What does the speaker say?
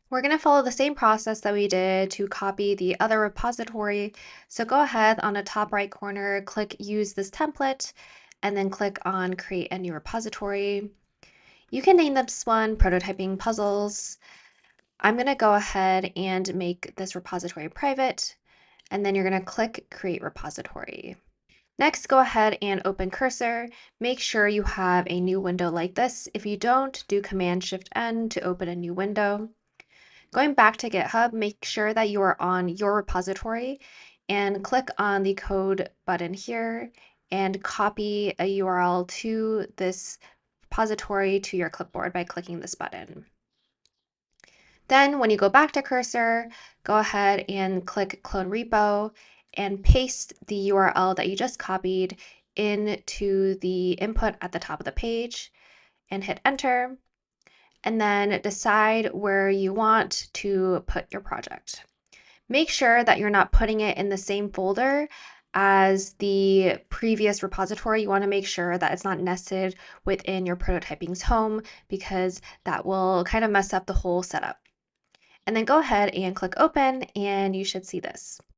We're going to follow the same process that we did to copy the other repository. So go ahead on the top right corner, click Use this template, and then click on Create a new repository. You can name this one Prototyping Puzzles. I'm going to go ahead and make this repository private, and then you're going to click Create Repository. Next, go ahead and open Cursor. Make sure you have a new window like this. If you don't, do Command-Shift-N to open a new window. Going back to GitHub, make sure that you are on your repository and click on the code button here and copy a URL to this repository to your clipboard by clicking this button. Then when you go back to Cursor, go ahead and click Clone Repo and paste the URL that you just copied into the input at the top of the page and hit Enter. And then decide where you want to put your project. Make sure that you're not putting it in the same folder as the previous repository. You want to make sure that it's not nested within your prototyping's home because that will kind of mess up the whole setup. And then go ahead and click open and you should see this.